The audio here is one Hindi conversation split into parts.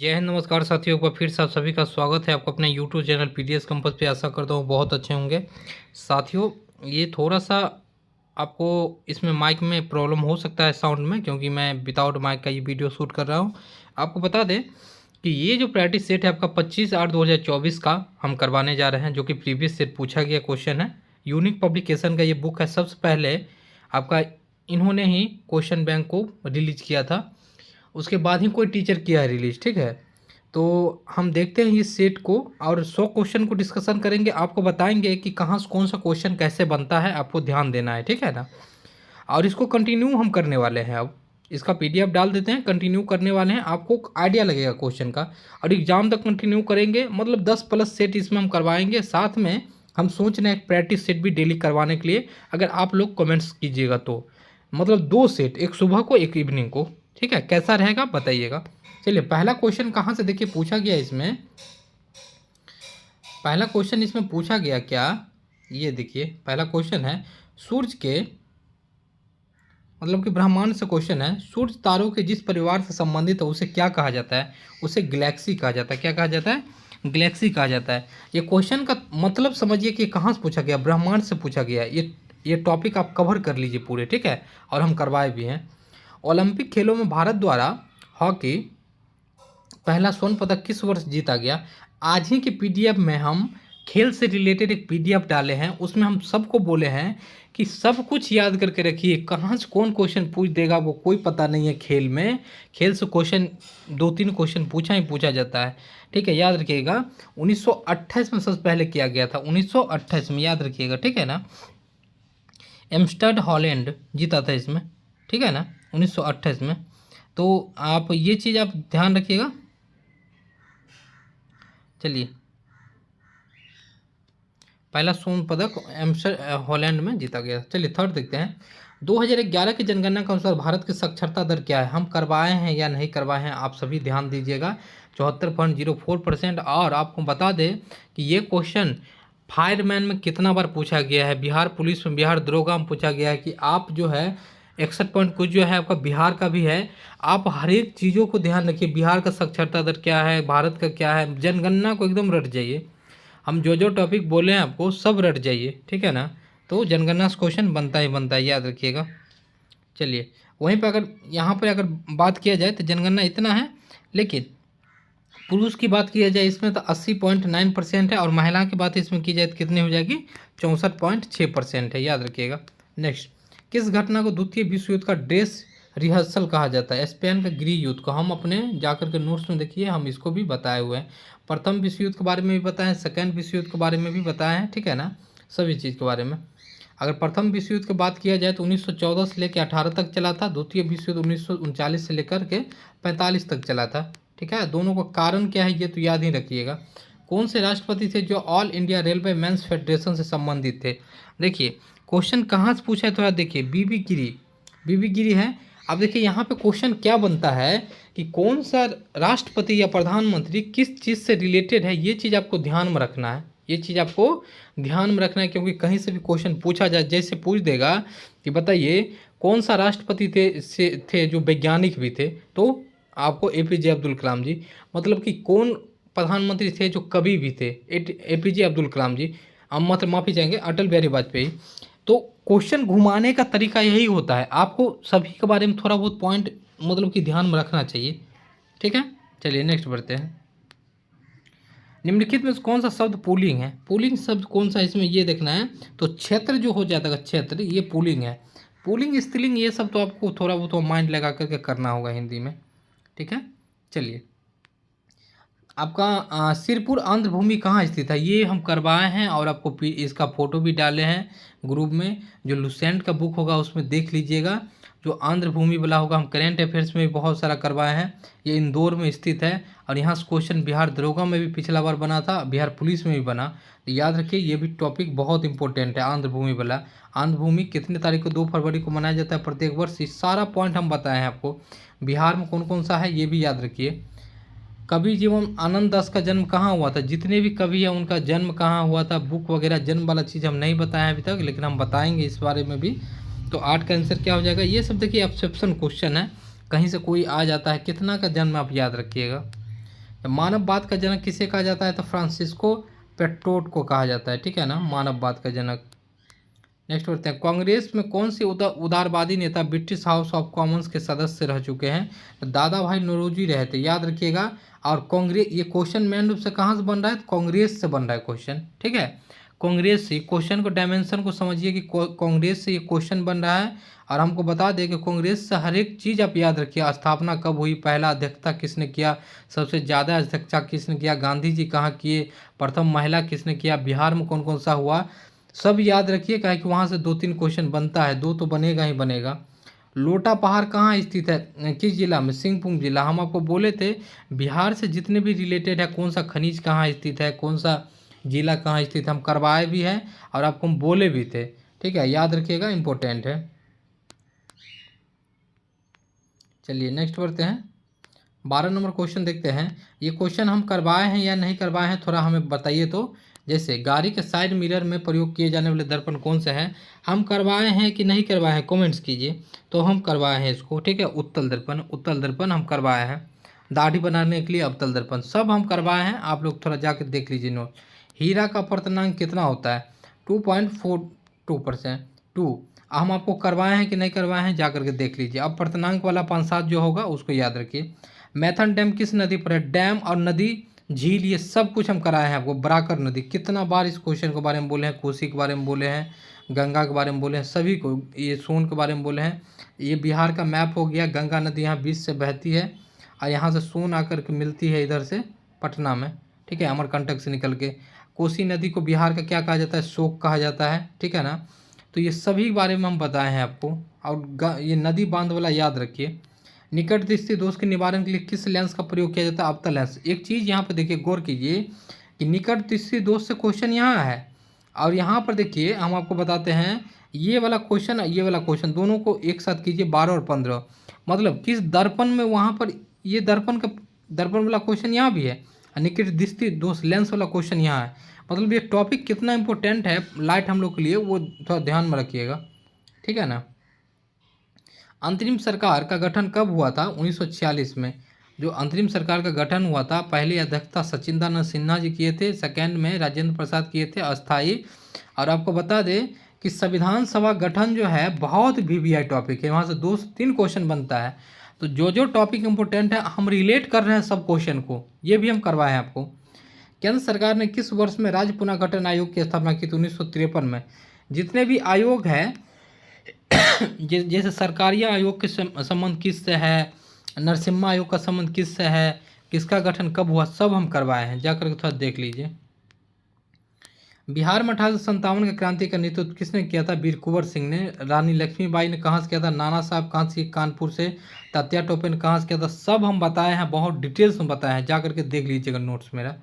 जय हिंद, नमस्कार साथियों। एक बार फिर से आप सभी का स्वागत है आपको अपने यूट्यूब चैनल पीडीएस कंपस पे। आशा करता हूँ बहुत अच्छे होंगे साथियों। ये थोड़ा सा आपको इसमें माइक में प्रॉब्लम हो सकता है साउंड में, क्योंकि मैं विदाउट माइक का ये वीडियो शूट कर रहा हूँ। आपको बता दें कि ये जो प्रैक्टिस सेट है आपका 25/8/2024 का हम करवाने जा रहे हैं, जो कि प्रीवियस सेट पूछा गया क्वेश्चन है। यूनिक पब्लिकेशन का ये बुक है। सबसे पहले आपका इन्होंने ही क्वेश्चन बैंक को रिलीज किया था, उसके बाद ही कोई टीचर किया है रिलीज। ठीक है, तो हम देखते हैं इस सेट को और 100 क्वेश्चन को डिस्कशन करेंगे। आपको बताएंगे कि कहाँ से कौन सा क्वेश्चन कैसे बनता है, आपको ध्यान देना है। ठीक है ना। और इसको कंटिन्यू हम करने वाले हैं। अब इसका पीडीएफ डाल देते हैं, कंटिन्यू करने वाले हैं। आपको आइडिया लगेगा क्वेश्चन का, और एग्जाम तक कंटिन्यू करेंगे। मतलब 10+ सेट इसमें हम करवाएंगे। साथ में हम सोच रहे हैं एक प्रैक्टिस सेट भी डेली करवाने के लिए, अगर आप लोग कमेंट्स कीजिएगा तो। मतलब 2 सेट, एक सुबह को एक इवनिंग को। ठीक है, कैसा रहेगा बताइएगा। चलिए, पहला क्वेश्चन कहाँ से देखिए पूछा गया इसमें। पहला क्वेश्चन इसमें पूछा गया क्या, ये देखिए पहला क्वेश्चन है सूर्य के, मतलब कि ब्रह्मांड से क्वेश्चन है। सूर्य तारों के जिस परिवार से संबंधित है उसे क्या कहा जाता है? उसे गैलेक्सी कहा जाता है। क्या कहा जाता है? गैलेक्सी कहा जाता है। ये क्वेश्चन का मतलब समझिए कि कहाँ से पूछा गया, ब्रह्मांड से पूछा गया। ये टॉपिक आप कवर कर लीजिए पूरे। ठीक है, और हम करवाए भी हैं। ओलंपिक खेलों में भारत द्वारा हॉकी पहला स्वर्ण पदक किस वर्ष जीता गया? आज ही के पीडीएफ में हम खेल से रिलेटेड एक पीडीएफ डाले हैं, उसमें हम सबको बोले हैं कि सब कुछ याद करके रखिए। कहाँ से कौन क्वेश्चन पूछ देगा वो कोई पता नहीं है। खेल में, खेल से क्वेश्चन 2-3 क्वेश्चन पूछा ही पूछा जाता है। ठीक है, याद रखिएगा। 1928 में सबसे पहले किया गया था, 1928 में, याद रखिएगा। ठीक है ना। एम्स्टर्ड हॉलैंड जीता था इसमें। ठीक है ना, 1928 में। तो आप ये चीज़ आप ध्यान रखिएगा। चलिए, पहला स्वर्ण पदक हॉलैंड में जीता गया। चलिए थर्ड देखते हैं। 2011 की जनगणना के अनुसार भारत की साक्षरता दर क्या है? हम करवाए हैं या नहीं करवाए हैं, आप सभी ध्यान दीजिएगा। 74.04%। और आपको बता दें कि ये क्वेश्चन फायरमैन में कितना बार पूछा गया है, बिहार पुलिस में, बिहार दरोगा में पूछा गया है कि आप जो है 61 पॉइंट कुछ जो है आपका बिहार का भी है। आप हर एक चीज़ों को ध्यान रखिए। बिहार का साक्षरता दर क्या है, भारत का क्या है, जनगणना को एकदम रट जाइए। हम जो जो टॉपिक बोले हैं आपको सब रट जाइए। ठीक है ना। तो जनगणना से क्वेश्चन बनता ही बनता है, याद रखिएगा। चलिए, वहीं पर अगर यहाँ पर अगर बात किया जाए तो जनगणना इतना है, लेकिन पुरुष की बात किया जाए इसमें तो 80.9% है, और महिला की बात इसमें की जाए तो कितनी हो जाएगी? 64.6% है, याद रखिएगा। नेक्स्ट, किस घटना को द्वितीय विश्व युद्ध का ड्रेस रिहर्सल कहा जाता है? स्पेन का गृह युद्ध को। हम अपने जाकर के नोट्स में देखिए, हम इसको भी बताए हुए हैं। प्रथम विश्व युद्ध के बारे में भी बताएं, सेकेंड विश्व युद्ध के बारे में भी बताएं। ठीक है ना, सभी चीज़ के बारे में। अगर प्रथम विश्व युद्ध की बात किया जाए तो 1914 से लेकर 18 तक चला था। द्वितीय विश्व युद्ध 1939 से लेकर के 45 तक चला था। ठीक है, दोनों का कारण क्या है ये तो याद ही रखिएगा। कौन से राष्ट्रपति थे जो all India railway men's federation से संबंधित थे? देखिए क्वेश्चन कहाँ से पूछा है तो यार देखिए, बीबी गिरी, बीबी गिरी है। अब देखिए यहाँ पे क्वेश्चन क्या बनता है कि कौन सा राष्ट्रपति या प्रधानमंत्री किस चीज़ से रिलेटेड है, ये चीज़ आपको ध्यान में रखना है। ये चीज़ आपको ध्यान में रखना है, क्योंकि कहीं से भी क्वेश्चन पूछा जाए, जैसे पूछ देगा कि बताइए कौन सा राष्ट्रपति थे जो वैज्ञानिक भी थे, तो आपको एपीजे अब्दुल कलाम जी। मतलब कि कौन प्रधानमंत्री थे जो कवि भी थे? एपीजे अब्दुल कलाम जी। हम मतलब माफ़ी चाहेंगे, अटल बिहारी वाजपेयी। तो क्वेश्चन घुमाने का तरीका यही होता है। आपको सभी के बारे में थोड़ा बहुत पॉइंट मतलब कि ध्यान में रखना चाहिए। ठीक है, चलिए नेक्स्ट बढ़ते हैं। निम्नलिखित में से कौन सा शब्द पुल्लिंग है? पुल्लिंग शब्द कौन सा इसमें ये देखना है। तो क्षेत्र जो हो जाता है, क्षेत्र, ये पुल्लिंग है। पुल्लिंग, स्त्रीलिंग, ये सब तो आपको थोड़ा बहुत माइंड लगा करके करना होगा हिंदी में। ठीक है, चलिए। आपका सिरपुर आंध्र भूमि कहाँ स्थित है? ये हम करवाए हैं और आपको इसका फ़ोटो भी डाले हैं ग्रुप में। जो लुसेंट का बुक होगा उसमें देख लीजिएगा। जो आंध्र भूमि वाला होगा, हम करेंट अफेयर्स में भी बहुत सारा करवाए हैं। ये इंदौर में स्थित है, और यहाँ से क्वेश्चन बिहार दरोगा में भी पिछला बार बना था, बिहार पुलिस में भी बना। तो याद रखिए, ये भी टॉपिक बहुत इंपॉर्टेंट है, आंध्र भूमि वाला। आंध्र भूमि कितने तारीख को, 2 फरवरी को मनाया जाता है प्रत्येक वर्ष। ये सारा पॉइंट हम बताए हैं आपको। बिहार में कौन कौन सा है ये भी याद रखिए। कवि जीवन आनंद दास का जन्म कहाँ हुआ था? जितने भी कवि हैं उनका जन्म कहाँ हुआ था, बुक वगैरह, जन्म वाला चीज़ हम नहीं बताए हैं अभी तक, लेकिन हम बताएंगे इस बारे में भी। तो 8 का आंसर क्या हो जाएगा? ये सब देखिए एक्सेप्शन क्वेश्चन है, कहीं से कोई आ जाता है। कितना का जन्म आप याद रखिएगा। मानववाद का जनक किसे कहा जाता है? तो फ्रांसिस्को पेट्रोट को कहा जाता है, ठीक है ना, मानववाद का जनक। नेक्स्ट बढ़ते हैं, कांग्रेस में कौन से उदारवादी नेता ब्रिटिश हाउस ऑफ कॉमन्स के सदस्य रह चुके हैं? तो दादा भाई नौरोजी रहे थे, याद रखिएगा। और कांग्रेस, ये क्वेश्चन मेन रूप से कहाँ से बन रहा है? कांग्रेस से बन रहा है क्वेश्चन, ठीक है। कांग्रेस से क्वेश्चन को डायमेंशन को समझिए कि कांग्रेस से ये क्वेश्चन बन रहा है। और हमको बता दें कि कांग्रेस से हर एक चीज़ आप याद रखिए, स्थापना कब हुई, पहला अध्यक्षता किसने किया, सबसे ज़्यादा अध्यक्षता किसने किया, गांधी जी कहाँ किए, प्रथम महिला किसने किया, बिहार में कौन कौन सा हुआ, सब याद रखिए। क्या है कि वहाँ से 2-3 क्वेश्चन बनता है, 2 तो बनेगा ही बनेगा। लोटा पहाड़ कहाँ स्थित है, किस जिला में? सिंहभूम जिला। हम आपको बोले थे बिहार से जितने भी रिलेटेड है, कौन सा खनिज कहाँ स्थित है, कौन सा जिला कहाँ स्थित है, हम करवाए भी हैं और आपको हम बोले भी थे, ठीक है, याद रखिएगा, इंपॉर्टेंट है। चलिए नेक्स्ट बढ़ते हैं, 12 नंबर क्वेश्चन देखते हैं। ये क्वेश्चन हम करवाए हैं या नहीं करवाए हैं, थोड़ा हमें बताइए। तो जैसे गाड़ी के साइड मिरर में प्रयोग किए जाने वाले दर्पण कौन से हैं? हम करवाए हैं कि नहीं करवाए हैं, कमेंट्स कीजिए। तो हम करवाए हैं इसको, ठीक है, उत्तल दर्पण, उत्तल दर्पण हम करवाए हैं। दाढ़ी बनाने के लिए अवतल दर्पण, सब हम करवाए हैं। आप लोग थोड़ा जाकर देख लीजिए नोट। हीरा का अपवर्तनांक कितना होता है? 2.42%। हम आपको करवाए हैं कि नहीं करवाए हैं, जा करके देख लीजिए। अब अपवर्तनांक वाला 5-7 जो होगा उसको याद रखिए। मैथन डैम किस नदी पर है? डैम और नदी, झील, ये सब कुछ हम कराए हैं आपको। बराकर नदी, कितना बार इस क्वेश्चन के बारे में बोले हैं, कोसी के बारे में बोले हैं, गंगा के बारे में बोले हैं, सभी को, ये सोन के बारे में बोले हैं। ये बिहार का मैप हो गया, गंगा नदी यहाँ बीच से बहती है और यहाँ से सोन आकर के मिलती है इधर से पटना में, ठीक है, अमरकंटक से निकल के। कोसी नदी को बिहार का क्या कहा जाता है? शोक कहा जाता है, ठीक है ना। तो ये सभी बारे में हम बताए हैं आपको। और ये नदी बांध वाला याद रखिए। निकट दृष्टि दोष के निवारण के लिए किस लेंस का प्रयोग किया जाता है? अवतल लेंस। एक चीज़ यहाँ पर देखिए, गौर कीजिए कि निकट दृष्टि दोष से क्वेश्चन यहाँ है और यहाँ पर देखिए हम आपको बताते हैं, ये वाला क्वेश्चन, ये वाला क्वेश्चन, दोनों को एक साथ कीजिए, 12 और 15। मतलब किस दर्पण में, वहाँ पर ये दर्पण का, दर्पण वाला क्वेश्चन यहाँ भी है, निकट दृष्टि दोष लेंस वाला क्वेश्चन यहाँ है। मतलब ये टॉपिक कितना इंपॉर्टेंट है लाइट हम लोग के लिए, वो थोड़ा ध्यान में रखिएगा, ठीक है ना। अंतरिम सरकार का गठन कब हुआ था? 1946 में। जो अंतरिम सरकार का गठन हुआ था, पहली अध्यक्षता सचिंदानंद सिन्हा जी किए थे, सेकंड में राजेंद्र प्रसाद किए थे, अस्थाई। और आपको बता दें कि संविधान सभा गठन जो है बहुत वीवीआई टॉपिक है, वहाँ से 2 से 3 क्वेश्चन बनता है। तो जो जो टॉपिक इंपॉर्टेंट है हम रिलेट कर रहे हैं सब क्वेश्चन को, ये भी हम करवाए हैं आपको। केंद्र सरकार ने किस वर्ष में राज्य पुनर्गठन आयोग की स्थापना की थी? 1953 में। जितने भी आयोग हैं, जैसे सरकारी आयोग के संबंध किससे है, नरसिम्हा आयोग का संबंध किससे है, किसका गठन कब हुआ, सब हम करवाए हैं, जाकर थोड़ा देख लीजिए। बिहार में 1857 के क्रांति का नेतृत्व किसने किया था? वीर कुंवर सिंह ने। रानी लक्ष्मीबाई ने कहाँ से किया था? नाना साहब कहाँ से? कानपुर से। तात्या टोपे ने कहाँ से किया था? सब हम बताए हैं, बहुत डिटेल्स में बताए हैं, जा करके देख लीजिएगा नोट्स मेरा।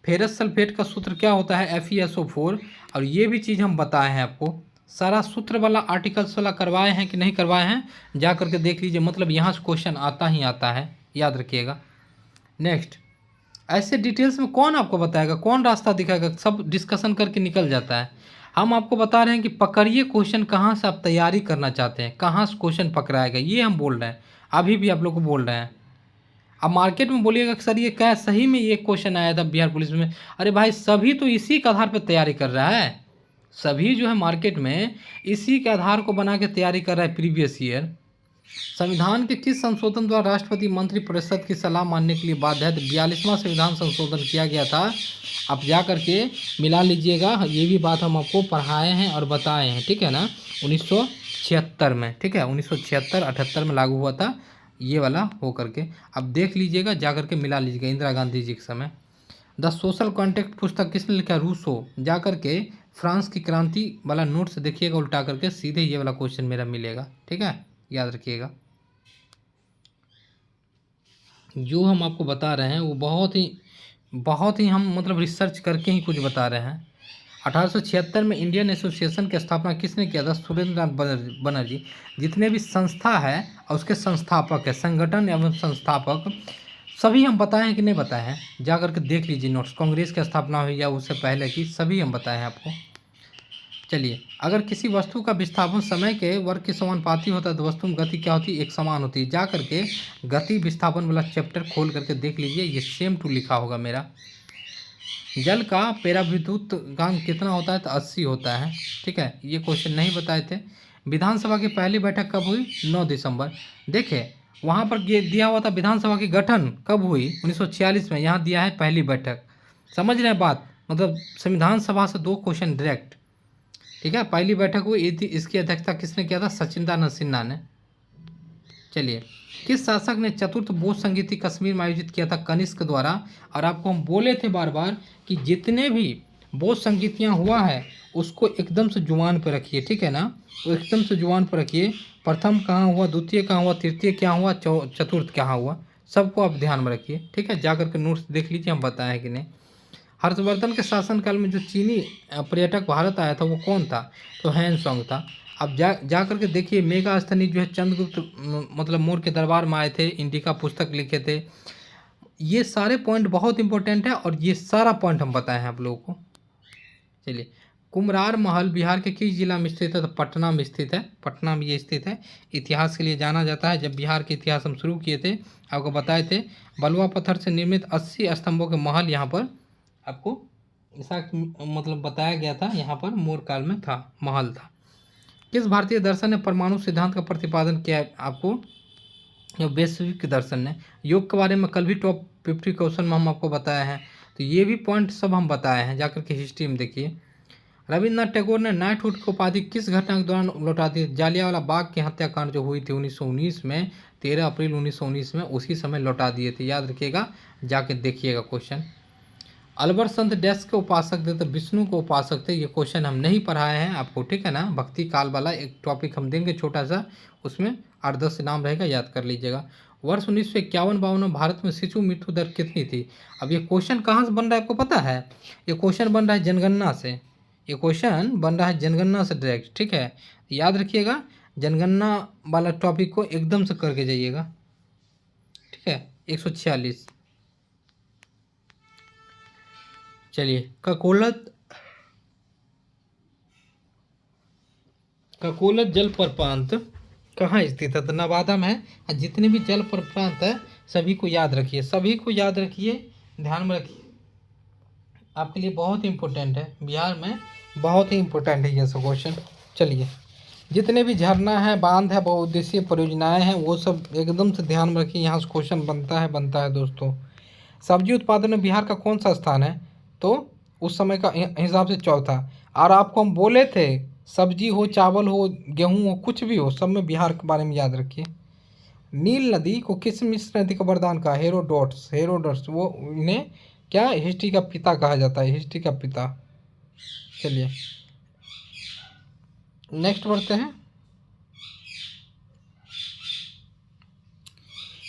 फेरस सल्फेट का सूत्र क्या होता है? FeSO4। और ये भी चीज़ हम बताए हैं आपको। सारा सूत्र वाला आर्टिकल्स वाला करवाए हैं कि नहीं करवाए हैं, जा करके देख लीजिए। मतलब यहाँ से क्वेश्चन आता ही आता है, याद रखिएगा। नेक्स्ट, ऐसे डिटेल्स में कौन आपको बताएगा, कौन रास्ता दिखाएगा, सब डिस्कशन करके निकल जाता है। हम आपको बता रहे हैं कि पकड़िए क्वेश्चन, कहाँ से आप तैयारी करना चाहते हैं, कहाँ से क्वेश्चन पकड़ाएगा, ये हम बोल रहे हैं, अभी भी आप लोग को बोल रहे हैं। अब मार्केट में बोलिएगा कि सर ये क्या सही में ये क्वेश्चन आया था बिहार पुलिस में, अरे भाई सभी तो इसी के आधार पर तैयारी कर रहा है, सभी जो है मार्केट में इसी के आधार को बना के तैयारी कर रहा है प्रीवियस ईयर। संविधान के किस संशोधन द्वारा राष्ट्रपति मंत्रिपरिषद की सलाह मानने के लिए बाध्य है? 42वां संविधान संशोधन किया गया था, आप जा करके मिला लीजिएगा, ये भी बात हम आपको पढ़ाए हैं और बताए हैं, ठीक है ना, 1976 में, ठीक है, 1976-78 में लागू हुआ था ये वाला हो करके। अब देख लीजिएगा, जा करके मिला लीजिएगा, इंदिरा गांधी जी के समय। द सोशल कॉन्ट्रैक्ट पुस्तक किसने लिखा? रूसो। जा करके फ्रांस की क्रांति वाला नोट से देखिएगा, उल्टा करके सीधे ये वाला क्वेश्चन मेरा मिलेगा, ठीक है, याद रखिएगा। जो हम आपको बता रहे हैं वो बहुत ही हम मतलब रिसर्च करके ही कुछ बता रहे हैं। 1876 में इंडियन एसोसिएशन की स्थापना किसने किया था? सुरेंद्रनाथ बनर्जी। जितने भी संस्था है और उसके संस्थापक है, संगठन एवं संस्थापक, सभी हम बताए हैं कि नहीं बताए हैं, जा करके देख लीजिए नोट्स। कांग्रेस की स्थापना हुई या उससे पहले की, सभी हम बताए हैं आपको। चलिए, अगर किसी वस्तु का विस्थापन समय के वर्ग के समानुपाती होता है तो वस्तु में गति क्या होती है, एक समान होती है। जा करके गति विस्थापन वाला चैप्टर खोल करके देख लीजिए, ये सेम टू लिखा होगा मेरा। जल का पेराविद्युतकांक कितना होता है, तो 80 होता है। ठीक है, ये क्वेश्चन नहीं बताए थे। विधानसभा की पहली बैठक कब हुई, 9 दिसंबर। देखिए वहाँ पर ये दिया हुआ था विधानसभा की गठन कब हुई, 1946 में। यहाँ दिया है पहली बैठक। समझ रहे हैं बात, मतलब संविधान सभा से 2 क्वेश्चन डायरेक्ट। ठीक है, पहली बैठक हुई थी, इसकी अध्यक्षता किसने किया था, सचिदानंद सिन्हा ने। चलिए, किस शासक ने चतुर्थ बोध संगीति कश्मीर में आयोजित किया था, कनिष्क द्वारा। और आपको हम बोले थे बार बार कि जितने भी बोध संगीतियाँ हुआ है उसको एकदम से जुबान पर रखिए, ठीक है ना, तो एकदम से जुबान पर रखिए। प्रथम कहाँ हुआ, द्वितीय कहाँ हुआ, तृतीय क्या हुआ, चतुर्थ कहाँ हुआ, सबको आप ध्यान में रखिए। ठीक है, जाकर के नोट्स देख लीजिए, हम बताएं कि नहीं। हर्षवर्धन के शासनकाल में जो चीनी पर्यटक भारत आया था वो कौन था, तो हैंसोंग था। अब जा करके देखिए, मेगास्थनी जो है चंद्रगुप्त मतलब मौर्य के दरबार में आए थे, इंडिका पुस्तक लिखे थे। ये सारे पॉइंट बहुत इंपॉर्टेंट है और ये सारा पॉइंट हम बताए हैं आप लोगों को। चलिए, कुमरार महल बिहार के किस जिला में स्थित है, तो पटना में स्थित है। पटना में ये स्थित है। इतिहास के लिए जाना जाता है। जब बिहार के इतिहास हम शुरू किए थे, आपको बताए थे, बलुआ पत्थर से निर्मित 80 स्तंभों के महल यहाँ पर आपको ऐसा मतलब बताया गया था, यहाँ पर मौर्य काल में था, महल था। किस भारतीय दर्शन ने परमाणु सिद्धांत का प्रतिपादन किया है, आपको वैश्विक दर्शन ने। योग के बारे में कल भी टॉप 50 क्वेश्चन में हम आपको बताया है, तो ये भी पॉइंट सब हम बताए हैं, जाकर के हिस्ट्री में देखिए। रविन्द्रनाथ टैगोर ने नाइटहुड की उपाधि किस घटना के दौरान लौटा दी, जालियांवाला बाग की हत्याकांड जो हुई थी 1919 में, 13 अप्रैल 1919 में, उसी समय लौटा दिए थे। याद रखिएगा, जाके देखिएगा क्वेश्चन। अलवर संत डैश के उपासक थे, तो विष्णु को उपासक थे। ये क्वेश्चन हम नहीं पढ़ाए हैं आपको, ठीक है ना। भक्ति काल वाला एक टॉपिक हम देंगे छोटा सा, उसमें 8-10 नाम रहेगा, याद कर लीजिएगा। वर्ष 1951-52 में भारत में शिशु मृत्यु दर कितनी थी। अब ये क्वेश्चन कहाँ से बन रहा है आपको पता है, ये क्वेश्चन बन रहा है जनगणना से। ये क्वेश्चन बन रहा है जनगणना से डायरेक्ट, ठीक है। याद रखिएगा, जनगणना वाला टॉपिक को एकदम से करके जाइएगा, ठीक है। 146। चलिए, ककोलत जल प्रपात कहाँ स्थित है, तो नवादा में है। जितने भी जल प्रपात है सभी को याद रखिए, सभी को याद रखिए, ध्यान में रखिए, आपके लिए बहुत इंपॉर्टेंट है, बिहार में बहुत ही इंपॉर्टेंट है ये सब क्वेश्चन। चलिए, जितने भी झरना है, बांध है, बहुउद्देशीय परियोजनाएं हैं, वो सब एकदम से ध्यान में रखिए, यहाँ से क्वेश्चन बनता है दोस्तों। सब्जी उत्पादन में बिहार का कौन सा स्थान है, तो उस समय का हिसाब से चौथा। और आपको हम बोले थे, सब्जी हो, चावल हो, गेहूं हो, कुछ भी हो, सब में बिहार के बारे में याद रखिए। नील नदी को किस मिस्र नदी का वरदान कहा, हेरोडोट्स वो इन्हें क्या हिस्ट्री का पिता कहा जाता है, हिस्ट्री का पिता। चलिए नेक्स्ट बढ़ते हैं।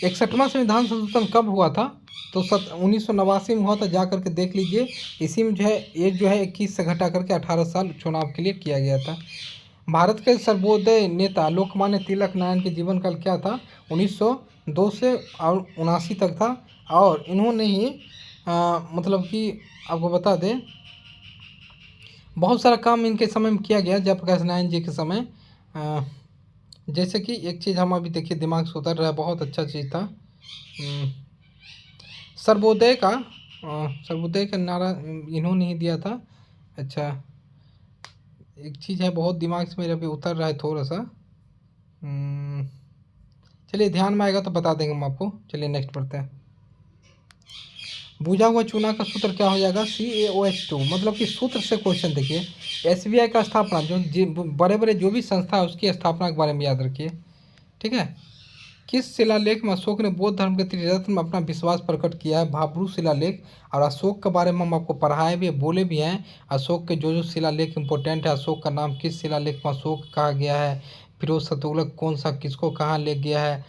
61वां संविधान संशोधन कब हुआ था, तो 1989 में हुआ था, जा करके देख लीजिए। इसी में जो है एज जो है 21 से घटा करके 18 साल चुनाव के लिए किया गया था। भारत के सर्वोदय नेता लोकमान्य तिलक नारायण के जीवन काल क्या था, 1902 से और 79 तक था। और इन्होंने ही मतलब कि आपको बता दें, बहुत सारा काम इनके समय में किया गया, जयप्रकाश नारायण जी के समय। जैसे कि एक चीज़ हम अभी देखिए दिमाग से उतर रहा है, बहुत अच्छा चीज़ था, सर्वोदय का नारा इन्होंने ही दिया था। अच्छा, एक चीज़ है बहुत दिमाग से मेरे अभी उतर रहा है थोड़ा सा, चलिए ध्यान में आएगा तो बता देंगे हम आपको। चलिए नेक्स्ट पढ़ते हैं। बुझा हुआ चूना का सूत्र क्या हो जाएगा, CaOH2। मतलब कि सूत्र से क्वेश्चन देखिए। SBI का स्थापना, जो बड़े बड़े जो भी संस्था है उसकी स्थापना के बारे में याद रखिए, ठीक है। किस शिलालेख में अशोक ने बौद्ध धर्म के त्रिरत्न में अपना विश्वास प्रकट किया है, भाब्रू शिलालेख। और अशोक के बारे में हम आपको पढ़ाए भी, बोले भी हैं, अशोक के जो शिलालेख इंपॉर्टेंट है। अशोक का नाम किस शिलालेख में अशोक कहा गया है, फिरोज शाह तुगलक कौन सा किसको कहाँ ले गया है,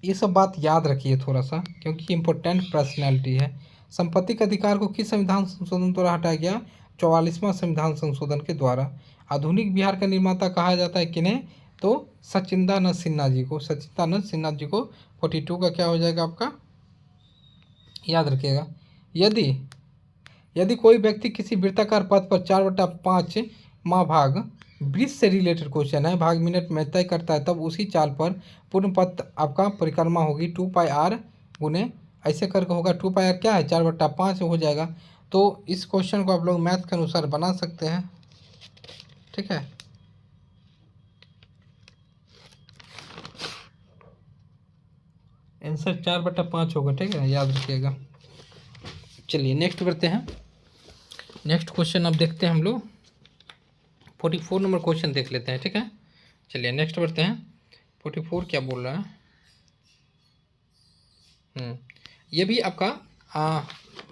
ये सब बात याद रखिए थोड़ा सा, क्योंकि इम्पोर्टेंट पर्सनैलिटी है। संपत्ति के अधिकार को किस संविधान संशोधन द्वारा हटाया गया, 44वां संविधान संशोधन के द्वारा। आधुनिक बिहार का निर्माता कहा जाता है किन्हें, तो सचिदानंद सिन्हा जी को। सचिदानंद सिन्हा जी को। 42 का क्या हो जाएगा आपका, याद रखिएगा। यदि कोई व्यक्ति किसी वृत्ताकार पथ पर 4/5 माँ भाग वृत्त से रिलेटेड क्वेश्चन है, भाग मिनट में तय करता है, तब उसी चाल पर पूर्ण पथ आपका परिक्रमा होगी 2πr गुने ऐसे करके होगा। 2πr क्या है, 4/5 हो जाएगा। तो इस क्वेश्चन को आप लोग मैथ के अनुसार बना सकते हैं, ठीक है। आंसर 4/5 होगा, ठीक है, याद रखिएगा। चलिए नेक्स्ट बढ़ते हैं। नेक्स्ट क्वेश्चन अब देखते हैं हम लोग 44 नंबर क्वेश्चन देख लेते हैं, ठीक है। चलिए नेक्स्ट बढ़ते हैं। 44 क्या बोल रहा है। ये भी आपका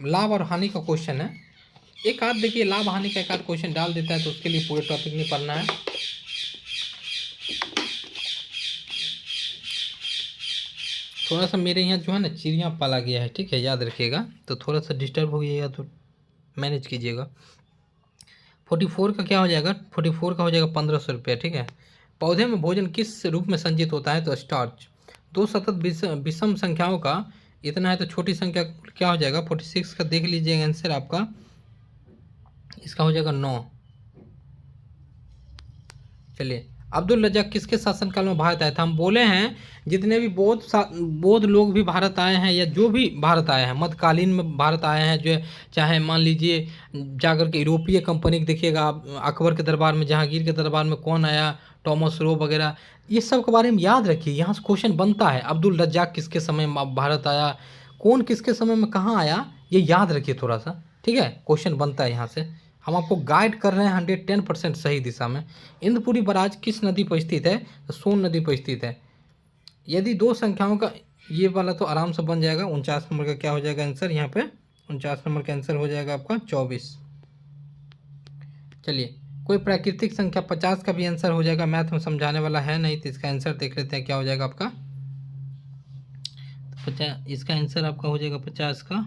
लाभ और हानि का क्वेश्चन है। एक आध देखिए लाभ हानि का एक आध क्वेश्चन डाल देता है तो उसके लिए पूरे टॉपिक नहीं पढ़ना है। थोड़ा सा मेरे यहाँ जो है ना चिड़िया पाला गया है, ठीक है, याद रखिएगा। तो थोड़ा सा डिस्टर्ब हो गइएगा तो मैनेज कीजिएगा। 44 का क्या हो जाएगा, 44 का हो जाएगा 1500 रुपया, ठीक है। पौधे में भोजन किस रूप में संचित होता है, तो स्टार्च। दो सतत विषम संख्याओं का इतना है तो छोटी संख्या क्या हो जाएगा, 46 का देख लीजिएगा आंसर आपका, इसका हो जाएगा 9। चलिए अब्दुल रज़ाक किसके शासनकाल में भारत आया था। हम बोले हैं जितने भी बौद्ध लोग भी भारत आए हैं या जो भी भारत आए हैं मध्यकालीन में भारत आए हैं, जो चाहे मान लीजिए जाकर के यूरोपीय कंपनी के देखिएगा आप, अकबर के दरबार में, जहांगीर के दरबार में कौन आया, टॉमस रो वगैरह, ये सब के बारे में याद रखिए। यहाँ से क्वेश्चन बनता है, अब्दुल रज़ाक किसके समय में भारत आया, कौन किसके समय में कहाँ आया, ये याद रखिए थोड़ा सा, ठीक है। क्वेश्चन बनता है यहाँ से, हम आपको गाइड कर रहे हैं 110% सही दिशा में। इंद्रपुरी बराज किस नदी पर स्थित है, तो सोन नदी पर स्थित है। यदि दो संख्याओं का, ये वाला तो आराम से बन जाएगा। 49 नंबर का क्या हो जाएगा आंसर, यहाँ पे 49 नंबर का आंसर हो जाएगा आपका 24। चलिए कोई प्राकृतिक संख्या 50 का भी आंसर हो जाएगा, मैथ में समझाने वाला है नहीं तो इसका आंसर देख लेते हैं क्या हो जाएगा आपका। 50, इसका आंसर आपका हो जाएगा 50 का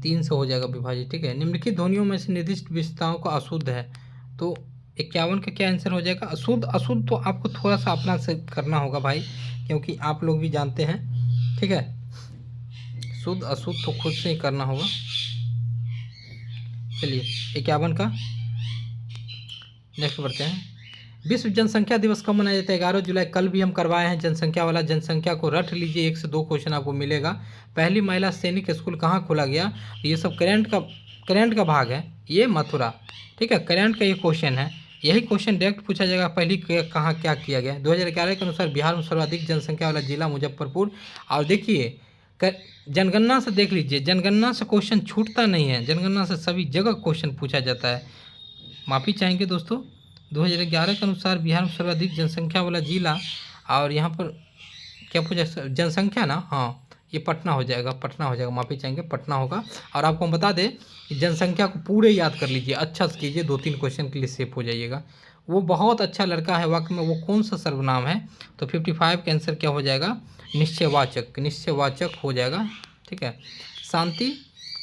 300 हो जाएगा विभाजित, ठीक है। निम्नलिखित ध्वनियों में से निर्दिष्ट विशेषताओं का अशुद्ध है, तो 51 का क्या आंसर हो जाएगा। अशुद्ध, अशुद्ध तो आपको थोड़ा सा अपना से करना होगा भाई, क्योंकि आप लोग भी जानते हैं, ठीक है। शुद्ध अशुद्ध तो खुद से ही करना होगा। चलिए 51 का नेक्स्ट बढ़ते हैं। विश्व जनसंख्या दिवस कब मनाया जाता है, 11 जुलाई। कल भी हम करवाए हैं जनसंख्या वाला, जनसंख्या को रट लीजिए, 1 से 2 क्वेश्चन आपको मिलेगा। पहली महिला सैनिक स्कूल कहाँ खोला गया, ये सब करंट का भाग है, ये मथुरा, ठीक है, करंट का ये क्वेश्चन है। यही क्वेश्चन डायरेक्ट पूछा जाएगा, पहली कहाँ क्या किया गया। 2011 के अनुसार बिहार में सर्वाधिक जनसंख्या वाला जिला मुजफ्फरपुर। और देखिए जनगणना से देख लीजिए, जनगणना से क्वेश्चन छूटता नहीं है, जनगणना से सभी जगह क्वेश्चन पूछा जाता है। माफ़ी चाहेंगे दोस्तों, 2011 के अनुसार बिहार में सर्वाधिक जनसंख्या वाला जिला, और यहाँ पर क्या पूछा, जनसंख्या ना, हाँ ये पटना हो जाएगा, पटना हो जाएगा, माफ़ी चाहेंगे पटना होगा। और आपको हम बता दें कि जनसंख्या को पूरे याद कर लीजिए, अच्छा से कीजिए, 2-3 क्वेश्चन के लिए सेफ हो जाइएगा। वो बहुत अच्छा लड़का है वाकई में, वो कौन सा सर्वनाम है, तो 55 का आंसर क्या हो जाएगा, निश्चयवाचक, निश्चयवाचक हो जाएगा, ठीक है। शांति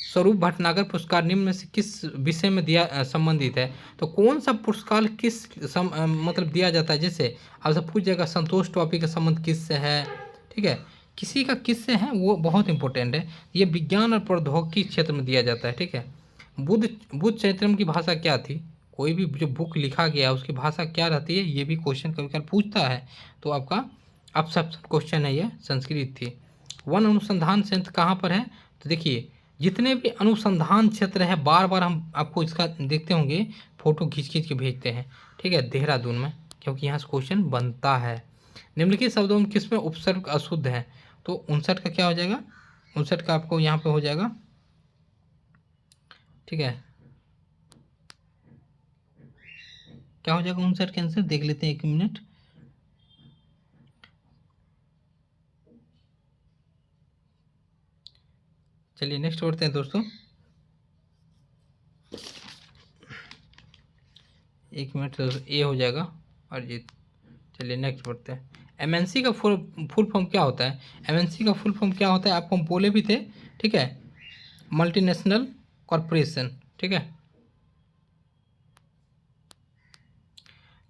स्वरूप भटनागर पुरस्कार निम्न में से किस विषय में दिया संबंधित है, तो कौन सा पुरस्कार किस मतलब दिया जाता है। जैसे आपसे पूछ जाएगा संतोष ट्रॉफी का संबंध किससे है, ठीक है, किसी का किससे है, वो बहुत इंपॉर्टेंट है। ये विज्ञान और प्रौद्योगिकी क्षेत्र में दिया जाता है, ठीक है। बुद्ध चरित्रम की भाषा क्या थी, कोई भी जो बुक लिखा गया उसकी भाषा क्या रहती है, ये भी क्वेश्चन कभी कभी पूछता है, तो आपका अपशब्द क्वेश्चन है, ये संस्कृत थी। वन अनुसंधान संयंत्र कहाँ पर है, तो देखिए जितने भी अनुसंधान क्षेत्र है, बार बार हम आपको इसका देखते होंगे, फोटो खींच खींच के भेजते हैं, ठीक है, देहरादून में, क्योंकि यहाँ से क्वेश्चन बनता है। निम्नलिखित शब्दों में किसमें उपसर्ग अशुद्ध है, तो 59 का क्या हो जाएगा, 59 का आपको यहाँ पे हो जाएगा, ठीक है, क्या हो जाएगा 59 का आंसर देख लेते हैं, 1 मिनट। चलिए नेक्स्ट बढ़ते हैं दोस्तों, 1 मिनट, ए हो जाएगा अरिजीत। चलिए नेक्स्ट बढ़ते हैं। एमएनसी का फुल फॉर्म क्या होता है, एमएनसी का फुल फॉर्म क्या होता है, आपको हम बोले भी थे, ठीक है, मल्टीनेशनल कॉरपोरेशन, ठीक है।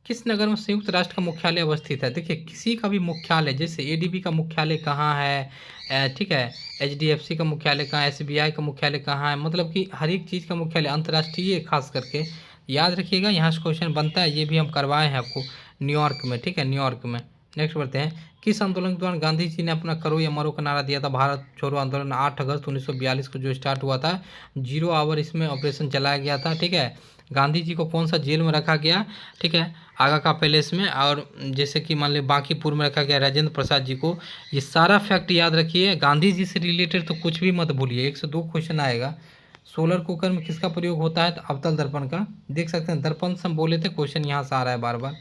किस नगर में संयुक्त राष्ट्र का मुख्यालय अवस्थित है, देखिए किसी का भी मुख्यालय, जैसे एडीबी का मुख्यालय कहाँ है, ठीक है, एचडीएफसी का मुख्यालय कहाँ है, एसबीआई का मुख्यालय कहाँ है, मतलब कि हर एक चीज़ का मुख्यालय अंतर्राष्ट्रीय खास करके याद रखिएगा, यहाँ से क्वेश्चन बनता है, ये भी हम करवाए हैं आपको न्यूयॉर्क में, ठीक है, न्यूयॉर्क में। नेक्स्ट बढ़ते हैं, किस आंदोलन के दौरान गांधी जी ने अपना करो या मरो का नारा दिया था? भारत छोड़ो आंदोलन 8 अगस्त 1942 को जो स्टार्ट हुआ था, 0 आवर इसमें ऑपरेशन चलाया गया था, ठीक है। गांधी जी को कौन सा जेल में रखा गया, ठीक है, आगा का पैलेस में, और जैसे कि मान लीजिए बांकीपुर में रखा गया राजेंद्र प्रसाद जी को। ये सारा फैक्ट याद रखिए, गांधी जी से रिलेटेड तो कुछ भी मत भूलिए, 1 से 2 क्वेश्चन आएगा। सोलर कुकर में किसका प्रयोग होता है? तो अवतल दर्पण का। देख सकते हैं दर्पण से हम बोले थे, क्वेश्चन यहाँ से आ रहा है बार बार।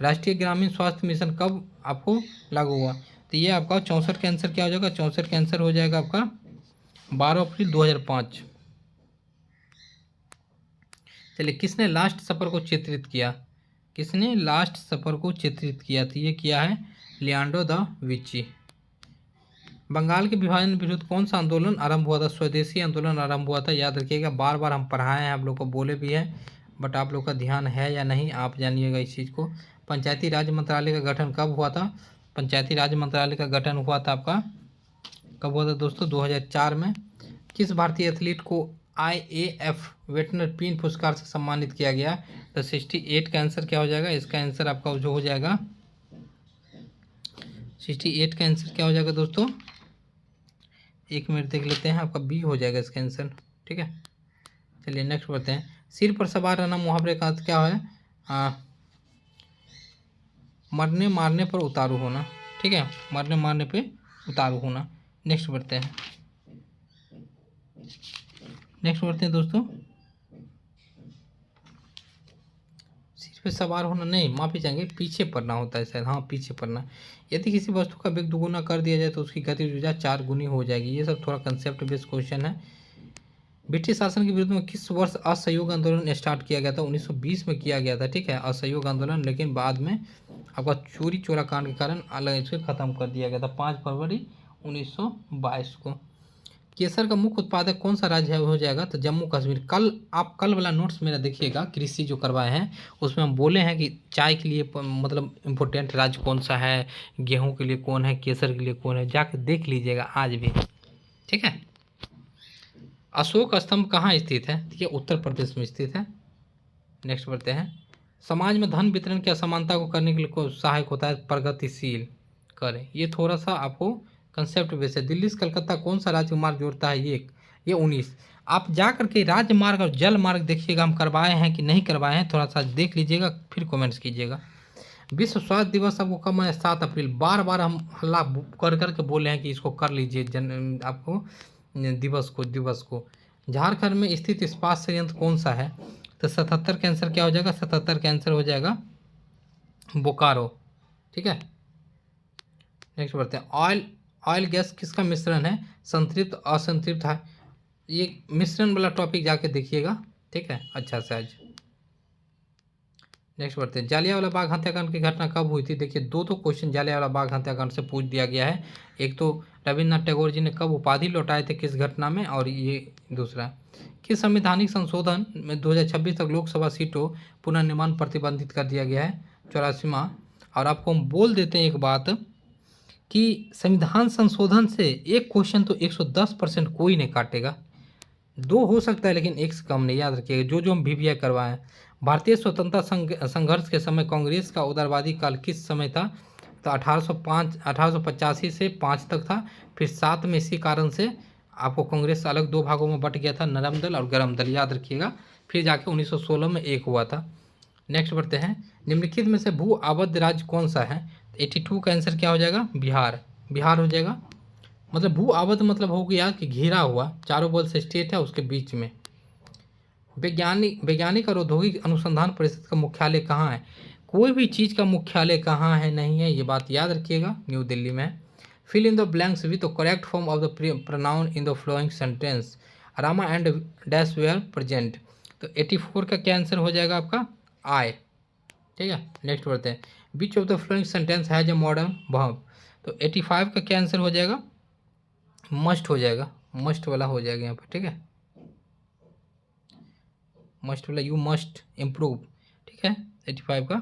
राष्ट्रीय ग्रामीण स्वास्थ्य मिशन कब आपको लागू हुआ? तो ये आपका 64 का आंसर क्या हो जाएगा? 64 का आंसर हो जाएगा आपका 12 अप्रैल 2005। चलिए, किसने लास्ट सफर को चित्रित किया? किसने लास्ट सफर को चित्रित किया? तो ये किया है लियोनार्डो दा विंची। बंगाल के विभाजन विरुद्ध कौन सा आंदोलन आरंभ हुआ था? स्वदेशी आंदोलन आरंभ हुआ था। याद रखिएगा, बार बार हम पढ़ाए हैं, आप लोग को बोले भी हैं, बट आप लोग का ध्यान है या नहीं, आप जानिएगा इस चीज़ को। पंचायती राज मंत्रालय का गठन कब हुआ था? पंचायती राज मंत्रालय का गठन हुआ था आपका कब हुआ था दोस्तों? 2004 में। किस भारतीय एथलीट को IAF वेटनर पिन पुरस्कार से सम्मानित किया गया? तो 68 का आंसर क्या हो जाएगा? इसका आंसर आपका जो हो जाएगा 68 का आंसर क्या हो जाएगा दोस्तों? 1 मिनट देख लेते हैं, आपका बी हो जाएगा इसका आंसर, ठीक है। चलिए नेक्स्ट बढ़ते हैं, सिर पर सवार रहना मुहावरे का अर्थ क्या है? मरने मारने पर उतारू होना, ठीक है, मरने मारने पे उतारू होना। नेक्स्ट बढ़ते हैं, दोस्तों, सिर पे सवार होना नहीं, माफी चाहेंगे, पीछे पड़ना होता है शायद, हाँ पीछे पड़ना। यदि किसी वस्तु का वेग दुगुना कर दिया जाए तो उसकी गति ऊर्जा 4 गुनी हो जाएगी। ये सब थोड़ा कंसेप्ट बेस्ड क्वेश्चन है। ब्रिटिश शासन के विरुद्ध में किस वर्ष असहयोग आंदोलन स्टार्ट किया गया था? 1920 में किया गया था, ठीक है, असहयोग आंदोलन, लेकिन बाद में आपका चोरी चोरा कांड के कारण अलग इसको खत्म कर दिया गया था 5 फरवरी 1922 को। केसर का मुख्य उत्पादक कौन सा राज्य है? हो जाएगा तो जम्मू कश्मीर। कल वाला नोट्स मेरा देखिएगा, कृषि जो करवाए हैं उसमें हम बोले हैं कि चाय के लिए मतलब इम्पोर्टेंट राज्य कौन सा है, गेहूं के लिए कौन है, केसर के लिए कौन है, जाके देख लीजिएगा आज भी, ठीक है। अशोक स्तंभ कहाँ स्थित है? ये उत्तर प्रदेश में स्थित है। नेक्स्ट बढ़ते हैं, समाज में धन वितरण की असमानता को करने के लिए सहायक होता है प्रगतिशील कर। ये थोड़ा सा आपको कंसेप्ट बेस है। दिल्ली से कलकत्ता कौन सा राजमार्ग जोड़ता है? ये 19। आप जा करके राजमार्ग और जल मार्ग देखिएगा, हम करवाए हैं कि नहीं करवाए हैं, थोड़ा सा देख लीजिएगा, फिर कमेंट्स कीजिएगा। विश्व स्वास्थ्य दिवस आपको कब है? 7 अप्रैल। बार बार हम हल्ला कर करके बोले हैं कि इसको कर लीजिए आपको दिवस को। झारखंड में स्थित इस्पात संयंत्र कौन सा है? तो 77 का आंसर क्या हो जाएगा? 77 का आंसर हो जाएगा बोकारो, ठीक है। नेक्स्ट बढ़ते हैं, ऑयल गैस किसका मिश्रण है? संतृप्त असंतृप्त है। ये मिश्रण वाला टॉपिक जाके देखिएगा, ठीक है, अच्छा से आज। नेक्स्ट बढ़ते हैं, जालियांवाला बाग हत्याकांड की घटना कब हुई थी? देखिए, दो क्वेश्चन जालियांवाला बाग हत्याकांड से पूछ दिया गया है। एक तो रविन्द्रनाथ टैगोर जी ने कब उपाधि लौटाए थे, किस घटना में, और ये दूसरा किस संवैधानिक संशोधन में 2026 तक लोकसभा सीटों पुनर्निर्माण प्रतिबंधित कर दिया गया है? 84वां। और आपको हम बोल देते हैं एक बात कि संविधान संशोधन से एक क्वेश्चन तो 110% कोई नहीं काटेगा, 2 हो सकता है लेकिन 1 से कम नहीं, याद रखिएगा। जो हम VVI करवाएं, भारतीय स्वतंत्रता संघर्ष के समय कांग्रेस का उदारवादी काल किस समय था? तो 1885 से 5 तक था। फिर 7 में इसी कारण से आपको कांग्रेस अलग 2 भागों में बट गया था, नरम दल और गरम दल, याद रखिएगा। फिर जाके 1916 में एक हुआ था। नेक्स्ट बढ़ते हैं, निम्नलिखित में से भू आबद्ध राज्य कौन सा है? 82 का आंसर क्या हो जाएगा? बिहार हो जाएगा। मतलब भू आबद्ध मतलब हो गया कि घिरा हुआ, चारों बगल से स्टेट है, उसके बीच में। वैज्ञानिक और औद्योगिक अनुसंधान परिषद का मुख्यालय कहाँ है? कोई भी चीज़ का मुख्यालय कहाँ है नहीं है, ये बात याद रखिएगा, न्यू दिल्ली में। Fill in the blanks with the correct form of the pronoun in the following sentence. Rama and dash were present. तो 84 का क्या आंसर हो जाएगा आपका? आई, ठीक है। नेक्स्ट बढ़ते हैं, which of the following sentence has a modern verb. तो 85 का क्या आंसर हो जाएगा? मस्ट हो जाएगा, मस्ट वाला हो जाएगा यहाँ पर, ठीक है, मस्ट वाला, यू मस्ट इम्प्रूव, ठीक है, 85 का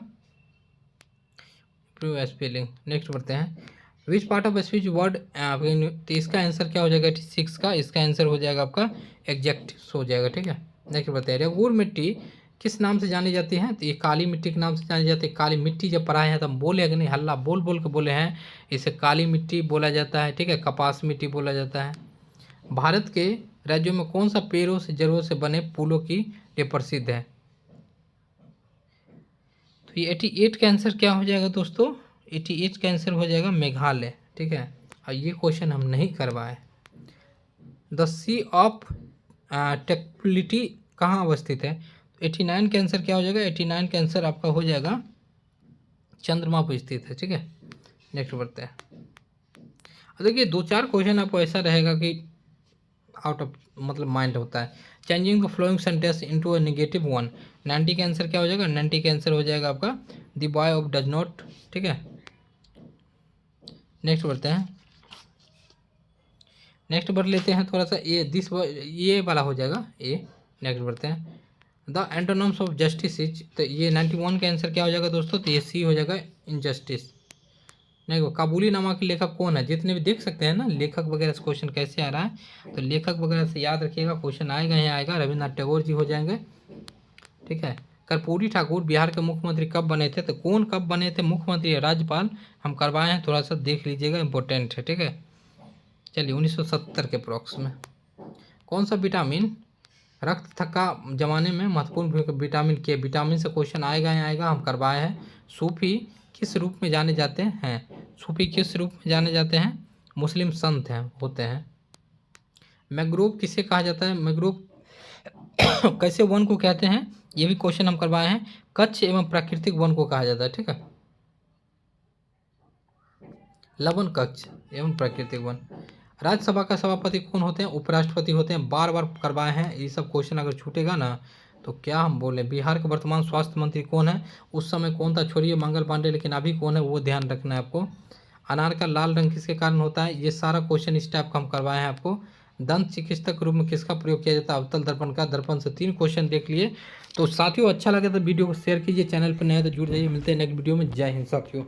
इम्प्रूव स्पेलिंग। नेक्स्ट बढ़ते हैं, which part of speech word, तो इसका आंसर क्या हो जाएगा? 86 का, इसका आंसर हो जाएगा आपका एग्जेक्टिव्स हो जाएगा, ठीक है। नेक्स्ट बढ़ते हैं, रेगुर मिट्टी किस नाम से जानी जाती हैं? तो ये काली मिट्टी के नाम से जानी जाती है। काली मिट्टी जब पढ़ाए हैं तो हम बोले कि नहीं, हल्ला बोल बोल के बोले हैं, इसे काली मिट्टी बोला जाता है। ठीक है, कपास मिट्टी बोला जाता है। भारत के राज्यों में कौन सा पेड़ों से जड़ों से बने पुलों की लिए प्रसिद्ध है? तो ये 88 का आंसर क्या हो जाएगा दोस्तों? 88 का आंसर हो जाएगा मेघालय। ठीक है, और ये क्वेश्चन हम नहीं करवाए। द सी ऑफ ट्रैंक्विलिटी कहाँ अवस्थित है? 89 का आंसर क्या हो जाएगा? 89 का आंसर आपका हो जाएगा चंद्रमा पर स्थित है। ठीक है, नेक्स्ट बढ़ते हैं। देखिए 2-4 क्वेश्चन आपको ऐसा रहेगा कि आउट ऑफ मतलब माइंड होता है। Changing the following sentence into a negative one. 90 का आंसर क्या हो जाएगा? 90 का आंसर हो जाएगा आपका the boy of does not. ठीक है, नेक्स्ट बढ़ते हैं। नेक्स्ट बढ़ लेते हैं थोड़ा सा, ये वाला हो जाएगा ए। नेक्स्ट बढ़ते हैं। The antonyms of justice is, तो ये 91 का आंसर क्या हो जाएगा दोस्तों? तो ये सी हो जाएगा इनजस्टिस। नहीं, काबुली नामा के लेखक कौन है? जितने भी देख सकते हैं ना लेखक वगैरह से क्वेश्चन कैसे आ रहा है, तो लेखक वगैरह से याद रखिएगा, क्वेश्चन आएगा ही आएगा। रविन्द्रनाथ टैगोर जी हो जाएंगे। ठीक है, कर्पूरी ठाकुर बिहार के मुख्यमंत्री कब बने थे? तो कौन कब बने थे मुख्यमंत्री? राज्यपाल हम करवाए हैं, थोड़ा सा देख लीजिएगा, इंपॉर्टेंट है। ठीक है, चलिए 1970 के अप्रॉक्स में। कौन सा विटामिन रक्त थक्का जमाने में महत्वपूर्ण भूमिका? विटामिन के। विटामिन से क्वेश्चन आएगा ही आएगा, हम करवाए हैं। सूफी किस रूप में जाने जाते हैं? सूफी किस रूप में जाने जाते हैं? मुस्लिम संत हैं होते हैं। मैंग्रोव किसे कहा जाता है? मैंग्रोव कैसे वन को कहते हैं? ये भी क्वेश्चन हम करवाए हैं। कच्छ एवं प्राकृतिक वन को कहा जाता है। ठीक है, लवन कक्ष एवं प्राकृतिक वन। राज्यसभा का सभापति कौन होते हैं? उपराष्ट्रपति होते हैं। बार बार करवाए हैं, ये सब क्वेश्चन अगर छूटेगा ना तो क्या हम बोले। बिहार के वर्तमान स्वास्थ्य मंत्री कौन है? उस समय कौन था छोड़िए, मंगल पांडे, लेकिन अभी कौन है वो ध्यान रखना है आपको। अनार का लाल रंग किसके कारण होता है? ये सारा क्वेश्चन इस टाइप का हम करवाए हैं आपको। दंत चिकित्सक के रूप में किसका प्रयोग किया जाता है? अवतल दर्पण का। दर्पण से 3 क्वेश्चन देख लिए। तो साथियों अच्छा लगे तो वीडियो को शेयर कीजिए, चैनल पर नए तो जुड़ जाइए। मिलते हैं नेक्स्ट वीडियो में। जय हिंद साथियों।